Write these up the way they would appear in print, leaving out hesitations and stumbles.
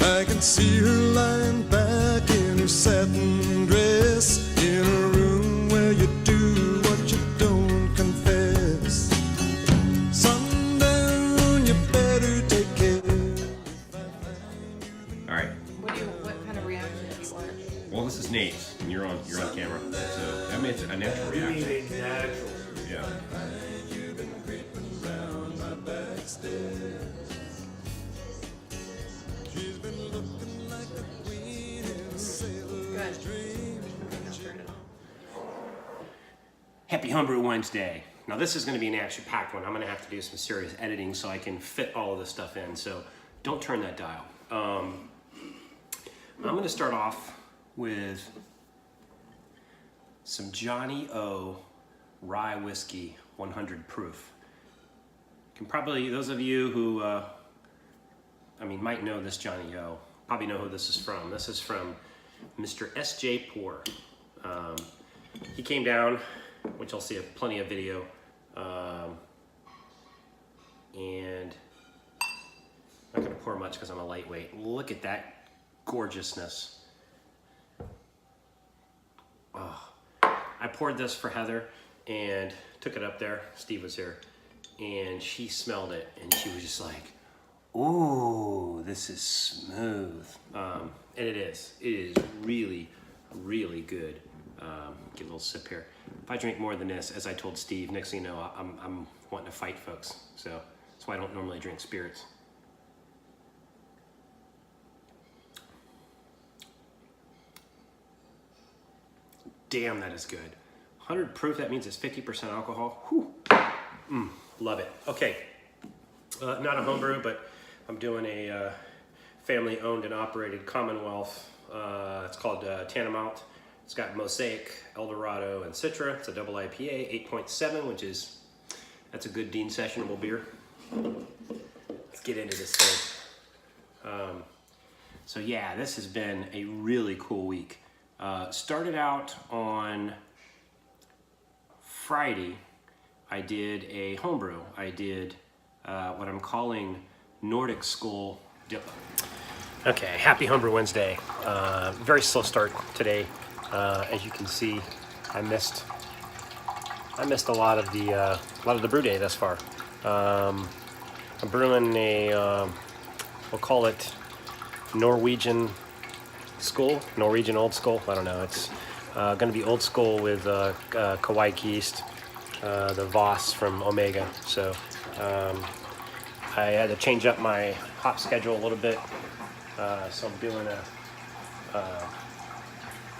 I can see her lying back in her satin dress, in a room where you do what you don't confess. Sundown, you better take care. All right. What kind of reaction do you want? Well, this is Nate's, and you're on camera, so I mean it's a natural reaction. You mean natural? Yeah. Happy Homebrew Wednesday. Now this is going to be an action-packed one. I'm going to have to do some serious editing so I can fit all of this stuff in. So don't turn that dial. I'm going to start off with some Johnny O Rye Whiskey 100 proof. Can probably, those of you who might know this Johnny O, probably know who this is from. This is from Mr. SJ Porr. He came down, which I'll see plenty of video, and I'm not gonna pour much because I'm a lightweight. Look at that gorgeousness. Oh, I poured this for Heather and took it up there. Steve was here, and she smelled it, and she was just like, "Ooh, this is smooth," and it is. It is really, really good. Get a little sip here. If I drink more than this, as I told Steve, next thing you know, I'm wanting to fight folks. So that's why I don't normally drink spirits. Damn, that is good. 100 proof, that means it's 50% alcohol. Whew. Love it. Okay, not a homebrew, but I'm doing a family owned and operated Commonwealth. It's called Tanamount. It's got Mosaic, Eldorado, and Citra. It's a double IPA, 8.7, which is, that's a good Dean sessionable beer. Let's get into this thing. So yeah, this has been a really cool week. Started out on Friday, I did a homebrew. I did what I'm calling Nordic Skull Dip. Okay, happy Homebrew Wednesday. Very slow start today. As you can see, I missed a lot of the brew day thus far. I'm brewing a we'll call it Norwegian Old School. I don't know. It's going to be old school with Kauai yeast, the Voss from Omega. So I had to change up my hop schedule a little bit. So I'm doing a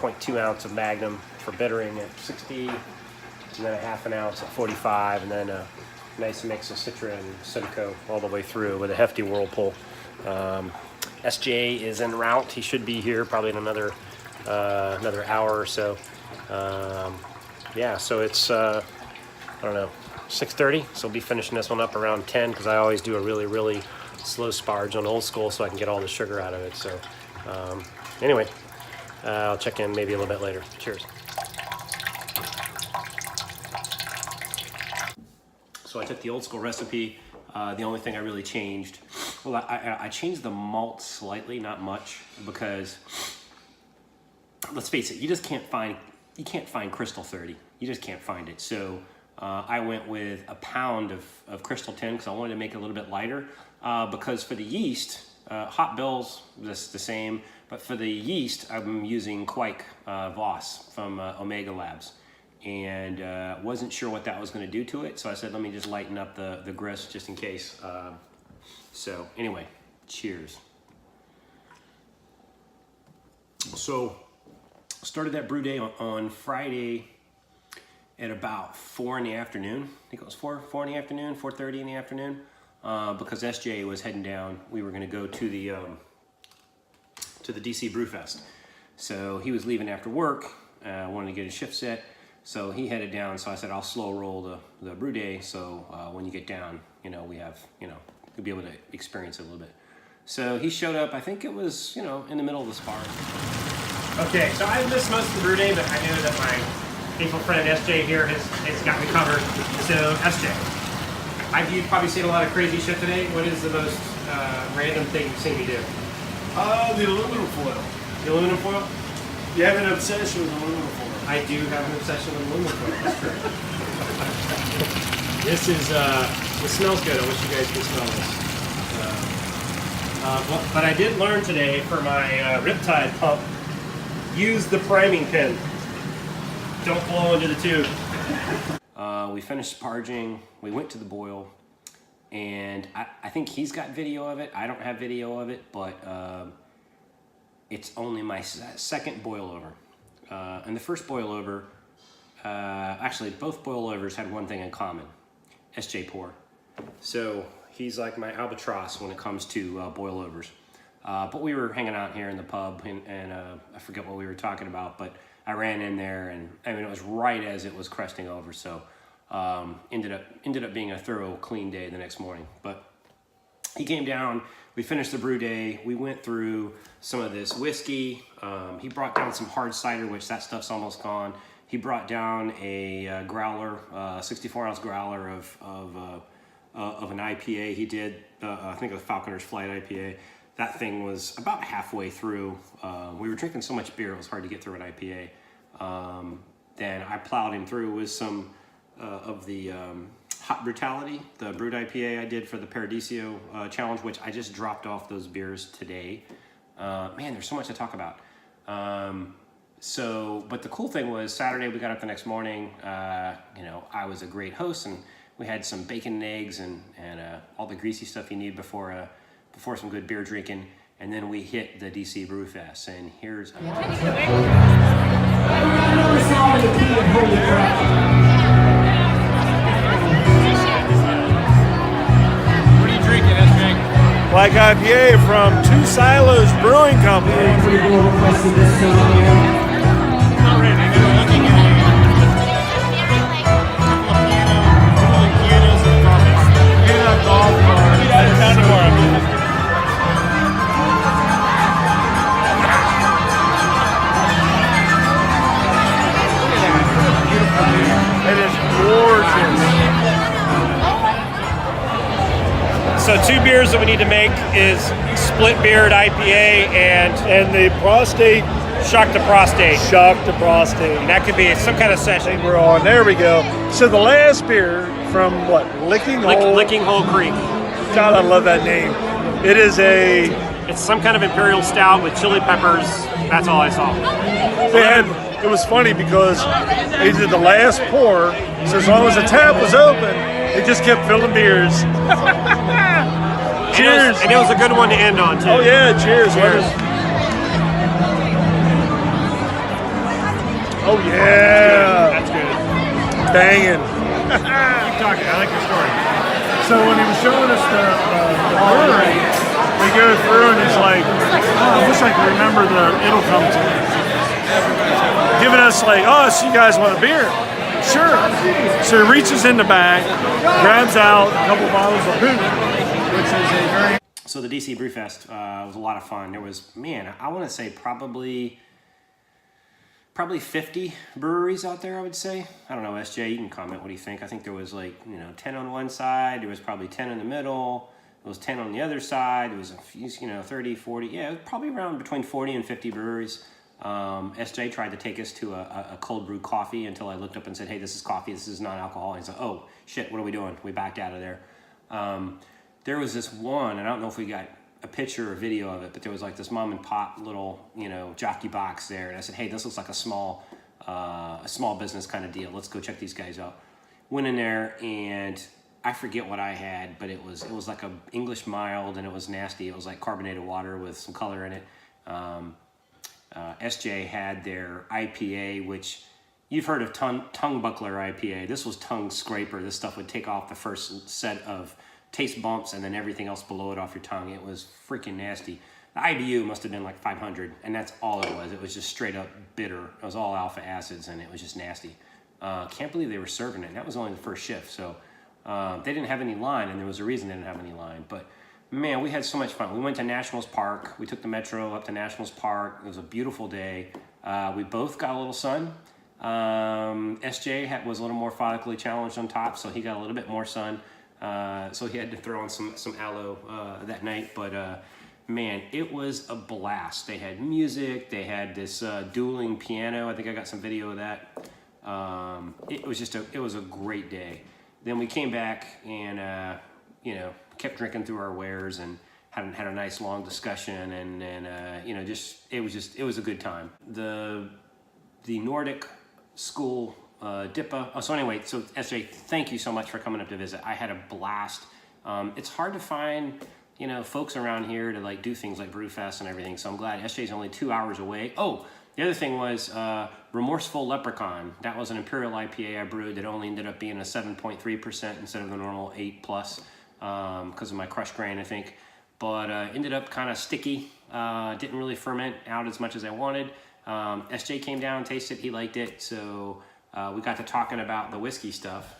0.2 ounce of Magnum for bittering at 60, and then a half an ounce at 45, and then a nice mix of Citra and Simcoe all the way through with a hefty whirlpool. SJ is en route. He should be here probably in another hour or so. Yeah, so it's I don't know, 6:30. So we'll be finishing this one up around 10 because I always do a really slow sparge on Old School so I can get all the sugar out of it. So anyway. I'll check in maybe a little bit later. Cheers. So I took the Old School recipe. The only thing I really changed, well, I changed the malt slightly, not much, because let's face it, you can't find Crystal 30. You just can't find it. So I went with a pound of Crystal 10 because I wanted to make it a little bit lighter. Because for the yeast, hot bills, just the same. But for the yeast, I'm using Quake Voss from Omega Labs, and wasn't sure what that was going to do to it. So I said, let me just lighten up the grist just in case. So anyway, cheers. So started that brew day on Friday at about 4 in the afternoon. I think it was 4 in the afternoon, 4:30 in the afternoon, because SJ was heading down. We were going to go to the DC Brewfest. So he was leaving after work, wanted to get his shift set, so he headed down. So I said, I'll slow roll the brew day, so when you get down, we have, you'll be able to experience it a little bit. So he showed up, I think it was, in the middle of the spar. Okay, so I missed most of the brew day, but I knew that my faithful friend SJ here has got me covered. So SJ, you've probably seen a lot of crazy shit today. What is the most random thing you've seen me do? The aluminum foil. The aluminum foil? You have an obsession with aluminum foil. I do have an obsession with aluminum foil. That's true. This is, it smells good. I wish you guys could smell this. But I did learn today for my Riptide pump, use the priming pin. Don't blow into the tube. We finished sparging. We went to the boil. And I think he's got video of it. I don't have video of it, but it's only my second boil over. And the first boil over, actually both boil overs had one thing in common, SJ Porr. So he's like my Albatross when it comes to boil overs. But we were hanging out here in the pub and I forget what we were talking about, but I ran in there and I mean, it was right as it was cresting over. So ended up being a thorough clean day the next morning. But he came down, we finished the brew day, we went through some of this whiskey. He brought down some hard cider, which that stuff's almost gone. He brought down a growler, 64-ounce growler of an IPA. He did, I think, a Falconer's Flight IPA. That thing was about halfway through. We were drinking so much beer, it was hard to get through an IPA. Then I plowed him through with some of the Hot Brutality, the brewed IPA I did for the Paradiso challenge, which I just dropped off those beers today. Man, there's so much to talk about. But the cool thing was Saturday we got up the next morning. You know, I was a great host and we had some bacon and eggs and all the greasy stuff you need before some good beer drinking. And then we hit the DC Brew Fest. And here's Black IPA from Two Silos Brewing Company. It is gorgeous. So 2 beers that we need to make is Split Beard IPA and the prostate. Shock to Prostate. Shock to prostate. And that could be some kind of session. We're on. There we go. So the last beer from what? Licking Hole Creek. God, I love that name. It's some kind of imperial stout with chili peppers. That's all I saw. It was funny because they did the last pour, so as long as the tap was open, they just kept filling beers. Cheers. And it was a good one to end on, too. Oh, yeah, cheers. Oh, yeah. That's good. Banging. Keep talking. I like your story. So when he was showing us the brewery, we go through and he's like, oh, I wish I could remember it'll come to me. Giving us like, oh, so you guys want a beer? Sure. So he reaches in the back, grabs out a couple bottles of Hoot, which is a very... So the DC Brewfest was a lot of fun. There was, man, I want to say probably 50 breweries out there, I would say. I don't know, SJ, you can comment. What do you think? I think there was 10 on one side. There was probably 10 in the middle. There was 10 on the other side. There was a few, 30, 40. Yeah, it was probably around between 40 and 50 breweries. SJ tried to take us to a cold brew coffee until I looked up and said, hey, this is coffee. This is non-alcohol. And he said, oh, shit, what are we doing? We backed out of there. There was this one, and I don't know if we got a picture or video of it, but there was like this mom and pop little, jockey box there. And I said, hey, this looks like a small business kind of deal. Let's go check these guys out. Went in there and I forget what I had, but it was like a English mild and it was nasty. It was like carbonated water with some color in it. SJ had their IPA, which you've heard of tongue buckler IPA. This was tongue scraper. This stuff would take off the first set of taste bumps and then everything else below it off your tongue. It was freaking nasty. The IBU must have been like 500, and that's all it was. It was just straight up bitter. It was all alpha acids, and it was just nasty. Can't believe they were serving it. That was only the first shift, so they didn't have any line, and there was a reason they didn't have any line. But man, we had so much fun. We went to Nationals Park. We took the metro up to Nationals Park. It was a beautiful day. We both got a little sun. SJ was a little more follically challenged on top, so he got a little bit more sun. So he had to throw on some aloe that night. But man, it was a blast. They had music, they had this dueling piano. I think I got some video of that. It was a great day. Then we came back and, you know, kept drinking through our wares and had a nice long discussion, and you know, it was a good time. The Nordic school DIPA. Oh, so anyway, so SJ, thank you so much for coming up to visit. I had a blast. It's hard to find, you know, folks around here to like do things like Brewfest and everything. So I'm glad SJ's only 2 hours away. Oh, the other thing was Remorseful Leprechaun. That was an Imperial IPA I brewed that only ended up being a 7.3% instead of the normal 8+ because of my crushed grain, I think. But ended up kind of sticky. Didn't really ferment out as much as I wanted. SJ came down, tasted it, he liked it. So we got to talking about the whiskey stuff.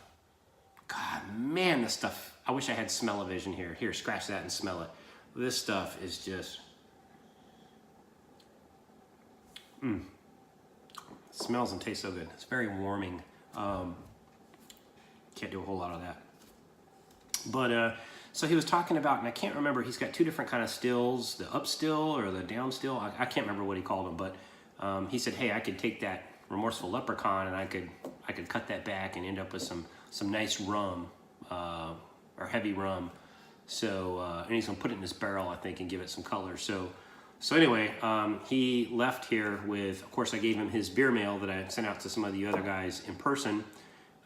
God, man, this stuff. I wish I had smell-o-vision here. Here, scratch that and smell it. This stuff is just... smells and tastes so good. It's very warming. Can't do a whole lot of that. But, so he was talking about, and I can't remember, he's got two different kind of stills, the up still or the down still. I can't remember what he called them, but he said, hey, I could take that Remorseful Leprechaun and I could cut that back and end up with some nice rum, or heavy rum. So, and he's gonna put it in this barrel, I think, and give it some color. So anyway, he left here with, of course, I gave him his beer mail that I sent out to some of the other guys in person.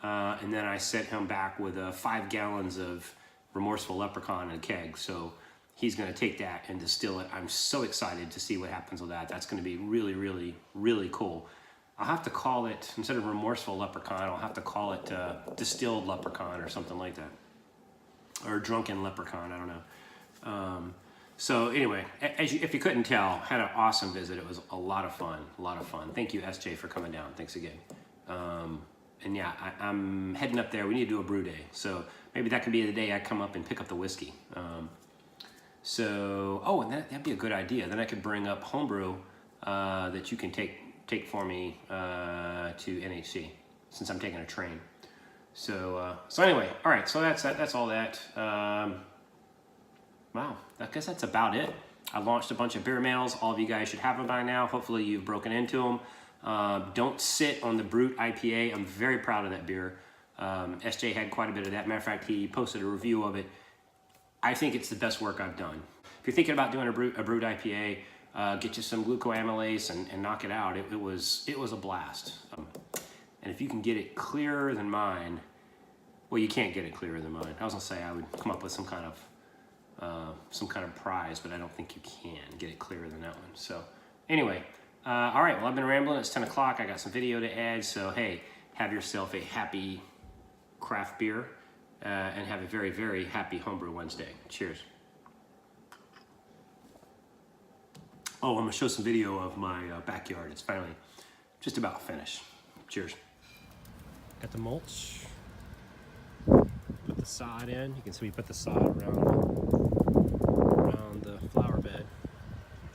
And then I sent him back with 5 gallons of Remorseful Leprechaun in a keg. So he's gonna take that and distill it. I'm so excited to see what happens with that. That's gonna be really, really, really cool. I'll have to call it, instead of Remorseful Leprechaun, I'll have to call it Distilled Leprechaun or something like that. Or Drunken Leprechaun, I don't know. So anyway, if you couldn't tell, had an awesome visit. It was a lot of fun, Thank you, SJ, for coming down. Thanks again. And yeah, I'm heading up there. We need to do a brew day. So maybe that could be the day I come up and pick up the whiskey. Oh, and that'd be a good idea. Then I could bring up homebrew that you can take for me to NHC, since I'm taking a train. So anyway, all right, so that's all that. Wow, I guess that's about it. I launched a bunch of beer mails. All of you guys should have them by now. Hopefully you've broken into them. Don't sit on the Brut IPA. I'm very proud of that beer. SJ had quite a bit of that. Matter of fact, he posted a review of it. I think it's the best work I've done. If you're thinking about doing a Brut IPA, get you some glucoamylase and knock it out. It was a blast. And if you can get it clearer than mine, well, you can't get it clearer than mine. I was gonna say I would come up with some kind of prize, but I don't think you can get it clearer than that one. So anyway, all right, well, I've been rambling. It's 10 o'clock. I got some video to add. So hey, have yourself a happy craft beer and have a very, very happy Homebrew Wednesday. Cheers. Oh, I'm gonna show some video of my backyard. It's finally just about finished. Cheers. Got the mulch. Put the sod in. You can see we put the sod around the flower bed.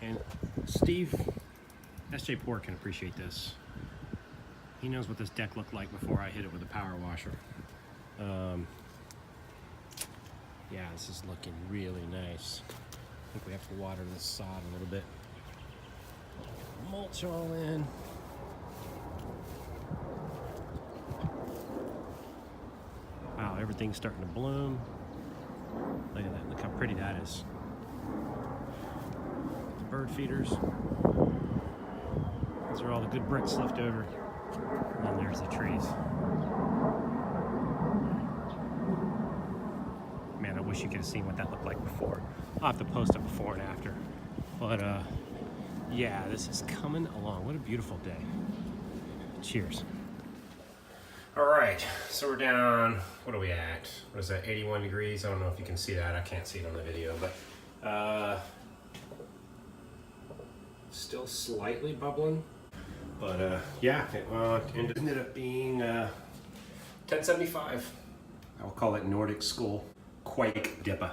And Steve, SJ Porr, can appreciate this. He knows what this deck looked like before I hit it with a power washer. Yeah, this is looking really nice. I think we have to water the sod a little bit. Mulch all in. Wow, everything's starting to bloom. Look at that, look how pretty that is. The bird feeders. Those are all the good bricks left over. And then there's the trees. Man, I wish you could have seen what that looked like before. I'll have to post a before and after. But yeah, this is coming along. What a beautiful day. Cheers. All right, so we're down, what are we at? What is that, 81 degrees? I don't know if you can see that. I can't see it on the video, but still slightly bubbling. But yeah, it ended up being 1075. I'll call it Nordic School Quake DIPA.